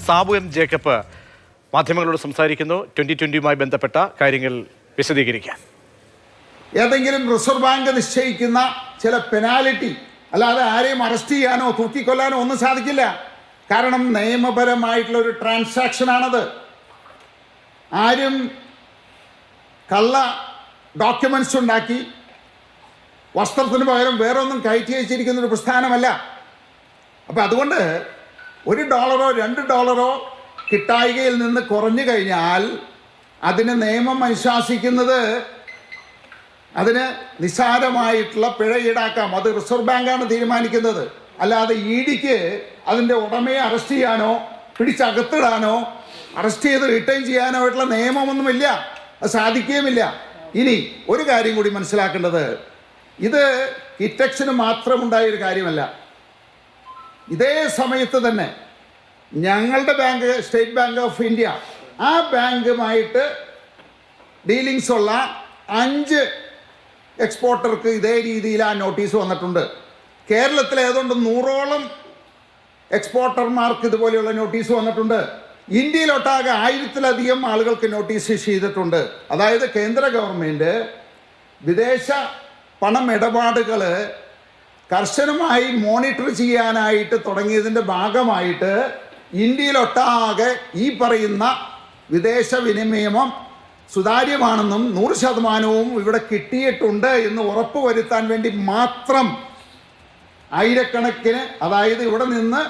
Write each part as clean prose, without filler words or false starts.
Sabu M Jacob മാധ്യമങ്ങളോട് സംസാരിക്കുന്നു. 2020യുമായി ബന്ധപ്പെട്ട കാര്യങ്ങൾ വിശദീകരിക്കാൻ. ഏതെങ്കിലും റിസർവ് ബാങ്ക് നിശ്ചയിക്കുന്ന ചില പെനാലിറ്റി അല്ലാതെ ആരെയും അറസ്റ്റ് ചെയ്യാനോ തൂക്കിക്കൊല്ലാനോ ഒന്നും സാധിക്കില്ല. കാരണം നിയമപരമായിട്ടുള്ള ഒരു ട്രാൻസാക്ഷനാണത്. ആരും കള്ള ഡോക്യുമെന്റ്സ് ഉണ്ടാക്കി വസ്ത്രത്തിന് പകരം വേറൊന്നും കയറ്റി അയച്ചിരിക്കുന്ന ഒരു പ്രസ്ഥാനമല്ല. അപ്പം അതുകൊണ്ട് $1 $2 കിട്ടായികയിൽ നിന്ന് കുറഞ്ഞു കഴിഞ്ഞാൽ അതിന് നിയമം അനുശാസിക്കുന്നത് അതിന് നിസ്സാരമായിട്ടുള്ള പിഴ ഈടാക്കാം. അത് റിസർവ് ബാങ്കാണ് തീരുമാനിക്കുന്നത്. അല്ലാതെ ഇഡിക്ക് അതിൻ്റെ ഉടമയെ അറസ്റ്റ് ചെയ്യാനോ പിടിച്ചകത്തിടാനോ അറസ്റ്റ് ചെയ്ത് റിട്ടേൺ ചെയ്യാനോ ആയിട്ടുള്ള നിയമമൊന്നുമില്ല. അത് സാധിക്കുകയുമില്ല. ഇനി ഒരു കാര്യം കൂടി മനസ്സിലാക്കേണ്ടത്, ഇത് കിറ്റക്സിന് മാത്രമുണ്ടായൊരു കാര്യമല്ല. ഇതേ സമയത്ത് തന്നെ ഞങ്ങളുടെ bank, state bank of India, ആ ബാങ്കുമായിട്ട് ഡീലിങ്സ് ഉള്ള 5 എക്സ്പോർട്ടർക്ക് ഇതേ രീതിയിൽ ആ നോട്ടീസ് വന്നിട്ടുണ്ട്. കേരളത്തിൽ ഏതുകൊണ്ട് 100ഓളം എക്സ്പോർട്ടർമാർക്ക് ഇതുപോലെയുള്ള നോട്ടീസ് വന്നിട്ടുണ്ട്. ഇന്ത്യയിലൊട്ടാകെ 1000-ലധികം ആളുകൾക്ക് നോട്ടീസ് ഇഷ്യൂ ചെയ്തിട്ടുണ്ട്. അതായത് കേന്ദ്ര ഗവൺമെൻറ് വിദേശ പണമിടപാടുകൾ കർശനമായി മോണിറ്റർ ചെയ്യാനായിട്ട് തുടങ്ങിയതിൻ്റെ ഭാഗമായിട്ട് ഇന്ത്യയിലൊട്ടാകെ ഈ പറയുന്ന വിദേശ വിനിമയം സുതാര്യമാണെന്നും 100% ഇവിടെ കിട്ടിയിട്ടുണ്ട് എന്ന് ഉറപ്പുവരുത്താൻ വേണ്ടി മാത്രം ആയിരക്കണക്കിന്, അതായത് ഇവിടെ നിന്ന്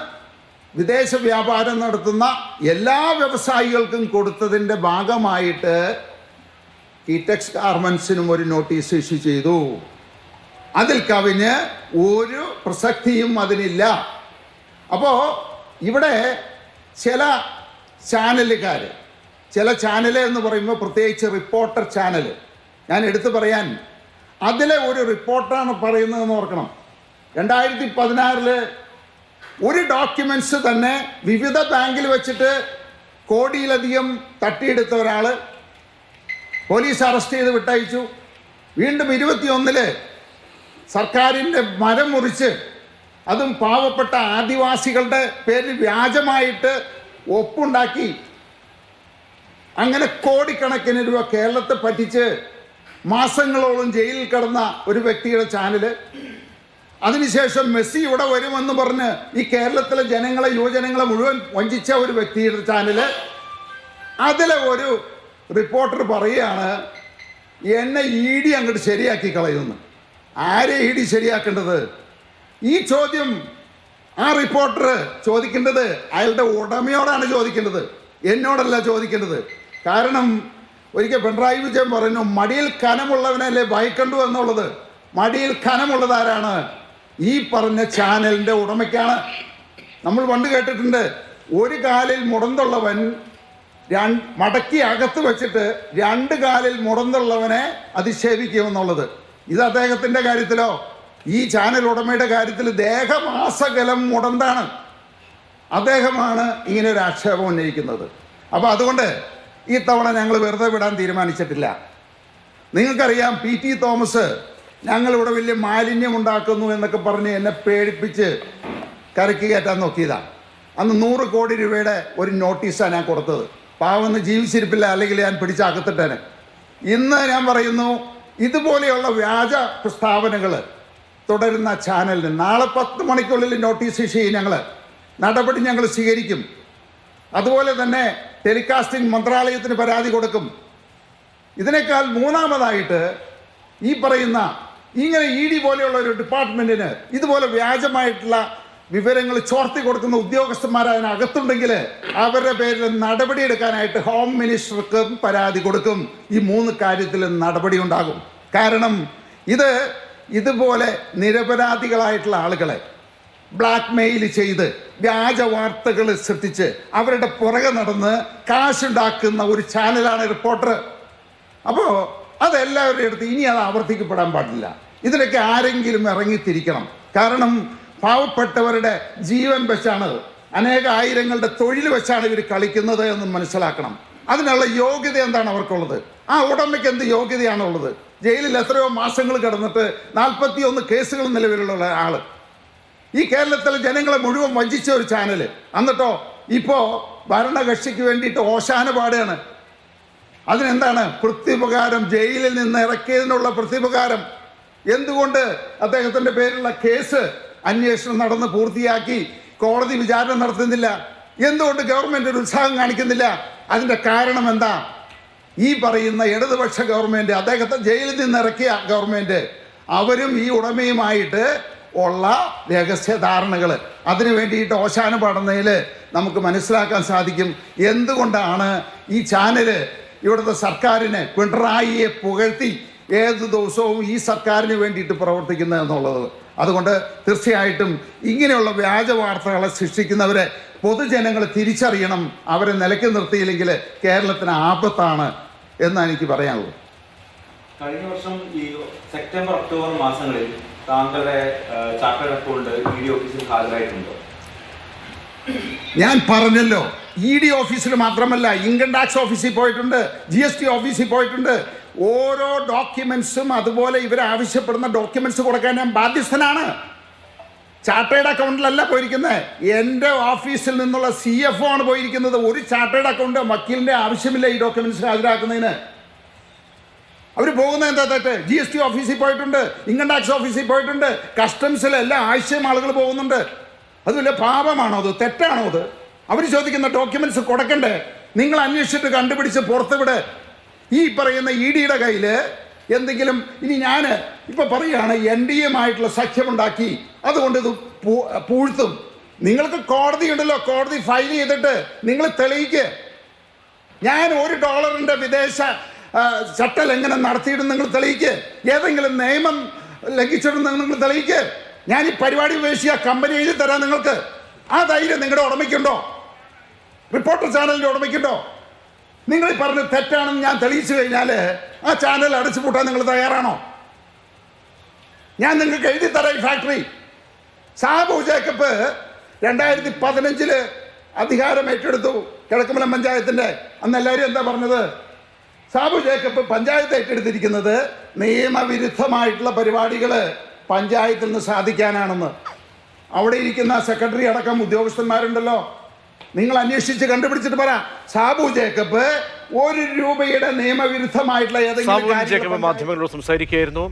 വിദേശ വ്യാപാരം നടത്തുന്ന എല്ലാ വ്യവസായികൾക്കും കൊടുത്തതിൻ്റെ ഭാഗമായിട്ട് കിറ്റക്സ് ഗാർമെൻസിനും ഒരു നോട്ടീസ് ഇഷ്യൂ ചെയ്തു. അതിൽ കവിഞ്ഞ് ഒരു പ്രസക്തിയും അതിനില്ല. അപ്പോൾ ഇവിടെ ചില ചാനലുകാർ, ചില ചാനൽ എന്ന് പറയുമ്പോൾ പ്രത്യേകിച്ച് റിപ്പോർട്ടർ ചാനൽ, ഞാൻ എടുത്തു പറയാൻ, അതിലെ ഒരു റിപ്പോർട്ടാണ് പറയുന്നതെന്ന് ഓർക്കണം. 2016 ഒരു ഡോക്യുമെൻറ്റ്സ് തന്നെ വിവിധ ബാങ്കിൽ വെച്ചിട്ട് കോടിയിലധികം തട്ടിയെടുത്ത ഒരാൾ പോലീസ് അറസ്റ്റ് ചെയ്ത് വിട്ടയച്ചു. വീണ്ടും 21 സർക്കാരിൻ്റെ മരം മുറിച്ച്, അതും പാവപ്പെട്ട ആദിവാസികളുടെ പേരിൽ വ്യാജമായിട്ട് ഒപ്പുണ്ടാക്കി, അങ്ങനെ കോടിക്കണക്കിന് രൂപ കേരളത്തെ പറ്റിച്ച് മാസങ്ങളോളം ജയിലിൽ കിടന്ന ഒരു വ്യക്തിയുടെ ചാനല്. അതിനുശേഷം മെസ്സി ഇവിടെ വരുമെന്ന് പറഞ്ഞ് ഈ കേരളത്തിലെ ജനങ്ങളെ, യുവജനങ്ങളെ മുഴുവൻ വഞ്ചിച്ച ഒരു വ്യക്തിയുടെ ചാനല്. അതിലെ ഒരു റിപ്പോർട്ടർ പറയുകയാണ്, എന്നെ ഇഡി അങ്ങോട്ട് ശരിയാക്കി കളയുന്നു. ആരെ ഇഡി ശരിയാക്കേണ്ടത്? ഈ ചോദ്യം ആ റിപ്പോർട്ടർ ചോദിക്കേണ്ടത് അയാളുടെ ഉടമയോടാണ് ചോദിക്കേണ്ടത്, എന്നോടല്ല ചോദിക്കേണ്ടത്. കാരണം ഒരിക്കൽ പിണറായി വിജയൻ പറയുന്നു, മടിയിൽ കനമുള്ളവനല്ലേ ഭയക്കണ്ടു എന്നുള്ളത്. മടിയിൽ കനമുള്ളത് ആരാണ്? ഈ പറഞ്ഞ ചാനലിൻ്റെ ഉടമയ്ക്കാണ്. നമ്മൾ പണ്ട് കേട്ടിട്ടുണ്ട്, ഒരു കാലിൽ മുടന്തുള്ളവൻ മടക്കി അകത്ത് വെച്ചിട്ട് 2 കാലിൽ മുടന്തുള്ളവനെ അധിക്ഷേപിക്കുമെന്നുള്ളത്. ഇത് അദ്ദേഹത്തിൻ്റെ കാര്യത്തിലോ ഈ ചാനൽ ഉടമയുടെ കാര്യത്തിൽ ദേഹമാസകലം മുടന്താണ്. അദ്ദേഹമാണ് ഇങ്ങനെ ഒരു ആക്ഷേപം ഉന്നയിക്കുന്നത്. അപ്പോൾ അതുകൊണ്ട് ഈ തവണ ഞങ്ങൾ വെറുതെ വിടാൻ തീരുമാനിച്ചിട്ടില്ല. നിങ്ങൾക്കറിയാം, PT തോമസ് ഞങ്ങളിവിടെ വലിയ മാലിന്യം ഉണ്ടാക്കുന്നു എന്നൊക്കെ പറഞ്ഞ് എന്നെ പേടിപ്പിച്ച് കരക്ക് കയറ്റാൻ നോക്കിയതാണ്. അന്ന് 100 കോടി രൂപയുടെ ഒരു നോട്ടീസാണ് ഞാൻ കൊടുത്തത്. പാവന്ന് ജീവിച്ചിരിപ്പില്ല, അല്ലെങ്കിൽ ഞാൻ പിടിച്ചകത്തിട്ടേനെ. ഇന്ന് ഞാൻ പറയുന്നു, ഇതുപോലെയുള്ള വ്യാജ പ്രസ്താവനകൾ തുടരുന്ന ചാനലിന് നാളെ 10 മണിക്കുള്ളിൽ നോട്ടീസ് ഇഷ്യൂ ചെയ്യും. നടപടി ഞങ്ങൾ സ്വീകരിക്കും. അതുപോലെ തന്നെ ടെലികാസ്റ്റിംഗ് മന്ത്രാലയത്തിന് പരാതി കൊടുക്കും. ഇതിനേക്കാൾ മൂന്നാമതായിട്ട് ഈ പറയുന്ന ഇങ്ങനെ ED പോലെയുള്ള ഒരു ഡിപ്പാർട്ട്മെൻറ്റിന് ഇതുപോലെ വ്യാജമായിട്ടുള്ള വിവരങ്ങൾ ചോർത്തി കൊടുക്കുന്ന ഉദ്യോഗസ്ഥന്മാർ അതിനകത്തുണ്ടെങ്കിൽ അവരുടെ പേരിൽ നടപടിയെടുക്കാനായിട്ട് ഹോം മിനിസ്റ്റർക്കും പരാതി കൊടുക്കും. ഈ 3 കാര്യത്തിലും നടപടി ഉണ്ടാകും. കാരണം ഇതുപോലെ നിരപരാധികളായിട്ടുള്ള ആളുകളെ ബ്ലാക്ക് മെയിൽ ചെയ്ത് വ്യാജ വാർത്തകൾ സൃഷ്ടിച്ച് അവരുടെ പുറകെ നടന്ന് കാശുണ്ടാക്കുന്ന ഒരു ചാനലാണ് റിപ്പോർട്ടർ. അപ്പോൾ അതെല്ലാവരുടെ അടുത്ത് ഇനി അത് ആവർത്തിക്കപ്പെടാൻ പാടില്ല. ഇതിലൊക്കെ ആരെങ്കിലും ഇറങ്ങിത്തിരിക്കണം. കാരണം പാവപ്പെട്ടവരുടെ ജീവൻ വെച്ചാണ്, അനേക ആയിരങ്ങളുടെ തൊഴിൽ വെച്ചാണ് ഇവർ കളിക്കുന്നത് എന്ന് മനസ്സിലാക്കണം. അതിനുള്ള യോഗ്യത എന്താണ് അവർക്കുള്ളത്? ആ ഉടമയ്ക്ക് എന്ത് യോഗ്യതയാണുള്ളത്? ജയിലിൽ എത്രയോ മാസങ്ങൾ കിടന്നിട്ട് 41 കേസുകൾ നിലവിലുള്ള ആള്, ഈ കേരളത്തിലെ ജനങ്ങളെ മുഴുവൻ വഞ്ചിച്ച ഒരു ചാനല്. എന്നിട്ടോ ഇപ്പോൾ ഭരണകക്ഷിക്ക് വേണ്ടിയിട്ട് ഓശാന പാടുകയാണ്. അതിനെന്താണ് പ്രത്യുപകാരം? ജയിലിൽ നിന്ന് ഇറക്കിയതിനുള്ള പ്രത്യുപകാരം. എന്തുകൊണ്ട് അദ്ദേഹത്തിൻ്റെ പേരിലുള്ള കേസ് അന്വേഷണം നടന്ന് പൂർത്തിയാക്കി കോടതി വിചാരണ നടത്തുന്നില്ല? എന്തുകൊണ്ട് ഗവൺമെൻറ് ഒരു ഉത്സാഹം കാണിക്കുന്നില്ല? അതിൻ്റെ കാരണം എന്താ? ഈ പറയുന്ന ഇടതുപക്ഷ ഗവൺമെൻറ്, അദ്ദേഹത്തെ ജയിലിൽ നിന്ന് ഇറക്കിയ ഗവൺമെൻറ്, അവരും ഈ ഉടമയുമായിട്ട് ഉള്ള രഹസ്യധാരണകൾ, അതിനു വേണ്ടിയിട്ട് ഓശാന പാടുന്നതിൽ നമുക്ക് മനസ്സിലാക്കാൻ സാധിക്കും എന്തുകൊണ്ടാണ് ഈ ചാനല് ഇവിടുത്തെ സർക്കാരിന്, പിണറായിയെ പുകഴ്ത്തി ഏത് ദിവസവും ഈ സർക്കാരിന് വേണ്ടിയിട്ട് പ്രവർത്തിക്കുന്നത് എന്നുള്ളത്. അതുകൊണ്ട് തീർച്ചയായിട്ടും ഇങ്ങനെയുള്ള വ്യാജ വാർത്തകളെ സൃഷ്ടിക്കുന്നവരെ പൊതുജനങ്ങൾ തിരിച്ചറിയണം. അവരെ നിലയ്ക്ക് നിർത്തിയില്ലെങ്കിൽ കേരളത്തിന് ആപത്താണ് എന്നാണ് എനിക്ക് പറയാനുള്ളത്. കഴിഞ്ഞ വർഷം ഈ സെപ്റ്റംബർ ഒക്ടോബർ മാസങ്ങളിൽ താങ്കളുടെ ചാർട്ടേഡ് അക്കൗണ്ട് ED ഓഫീസിൽ ഹാജരായിട്ടുണ്ടോ? ഞാൻ പറഞ്ഞല്ലോ, ED ഓഫീസിൽ മാത്രമല്ല, ഇൻകം ടാക്സ് ഓഫീസിൽ പോയിട്ടുണ്ട്, GST ഓഫീസിൽ പോയിട്ടുണ്ട്. ഓരോ ഡോക്യുമെന്റ്സും അതുപോലെ ഇവർ ആവശ്യപ്പെടുന്ന ഡോക്യുമെന്റ്സ് കൊടുക്കാൻ ഞാൻ ബാധ്യസ്ഥനാണ്. ചാർട്ടേഡ് അക്കൗണ്ടിലല്ല പോയിരിക്കുന്നത്, എൻ്റെ ഓഫീസിൽ നിന്നുള്ള CFO ആണ് പോയിരിക്കുന്നത്. ഒരു ചാർട്ടേഡ് അക്കൗണ്ട് വക്കീലിൻ്റെ ആവശ്യമില്ല ഈ ഡോക്യുമെന്റ്സ് ഹാജരാക്കുന്നതിന്. അവർ പോകുന്നത് എന്താ തെറ്റ്? GST ഓഫീസിൽ പോയിട്ടുണ്ട്, ഇൻകം ടാക്സ് ഓഫീസിൽ പോയിട്ടുണ്ട്, കസ്റ്റംസിൽ എല്ലാ ആഴ്ചയും ആളുകൾ പോകുന്നുണ്ട്. അതുമില്ല, പാപമാണോ അത്? തെറ്റാണോ അത്? അവർ ചോദിക്കുന്ന ഡോക്യുമെന്റ്സ് കൊടുക്കണ്ടേ? നിങ്ങൾ അന്വേഷിച്ചിട്ട് കണ്ടുപിടിച്ച് പുറത്തുവിടെ. ഈ പറയുന്ന EDയുടെ കയ്യിൽ എന്തെങ്കിലും, ഇനി ഞാൻ ഇപ്പം പറയുകയാണ് NDAയുമായിട്ടുള്ള സഖ്യമുണ്ടാക്കി അതുകൊണ്ട് ഇത് പൂഴ്ത്തും. നിങ്ങൾക്ക് കോടതി ഉണ്ടല്ലോ, കോടതി ഫയൽ ചെയ്തിട്ട് നിങ്ങൾ തെളിയിക്കുക. ഞാൻ $1 വിദേശ ചട്ടലംഘനം നടത്തിയിട്ട് നിങ്ങൾ തെളിയിക്കുക. ഏതെങ്കിലും നിയമം ലംഘിച്ചിട്ടുണ്ടെന്ന് നിങ്ങൾ തെളിയിക്കുക. ഞാൻ ഈ പരിപാടി ഉപേക്ഷിച്ച കമ്പനി എഴുതി തരാം നിങ്ങൾക്ക്. ആ ധൈര്യം നിങ്ങളുടെ ഉടമയ്ക്കുണ്ടോ? റിപ്പോർട്ടർ ചാനലിൻ്റെ ഉടമയ്ക്കുണ്ടോ? നിങ്ങൾ ഈ പറഞ്ഞ് തെറ്റാണെന്ന് ഞാൻ തെളിയിച്ചു കഴിഞ്ഞാൽ ആ ചാനൽ അടച്ചു പൂട്ടാൻ നിങ്ങൾ തയ്യാറാണോ? ഞാൻ നിങ്ങൾക്ക് എഴുതി തരാം ഈ ഫാക്ടറി. സാബു ജേക്കബ് 2015 അധികാരം ഏറ്റെടുത്തു കിഴക്കുമലം പഞ്ചായത്തിൻ്റെ. അന്ന് എല്ലാവരും എന്താ പറഞ്ഞത്? സാബു ജേക്കബ് പഞ്ചായത്ത് ഏറ്റെടുത്തിരിക്കുന്നത് നിയമവിരുദ്ധമായിട്ടുള്ള പരിപാടികൾ പഞ്ചായത്തിൽ നിന്ന് സാധിക്കാനാണെന്ന്. അവിടെ ഇരിക്കുന്ന സെക്രട്ടറി അടക്കം ഉദ്യോഗസ്ഥന്മാരുണ്ടല്ലോ, നിങ്ങൾ അന്വേഷിച്ച് കണ്ടുപിടിച്ചിട്ട് പറ. സാബു ജേക്കബ് ₹1 നിയമവിരുദ്ധമായിട്ടുള്ള മാധ്യമങ്ങളോട് സംസാരിക്കുകയായിരുന്നു.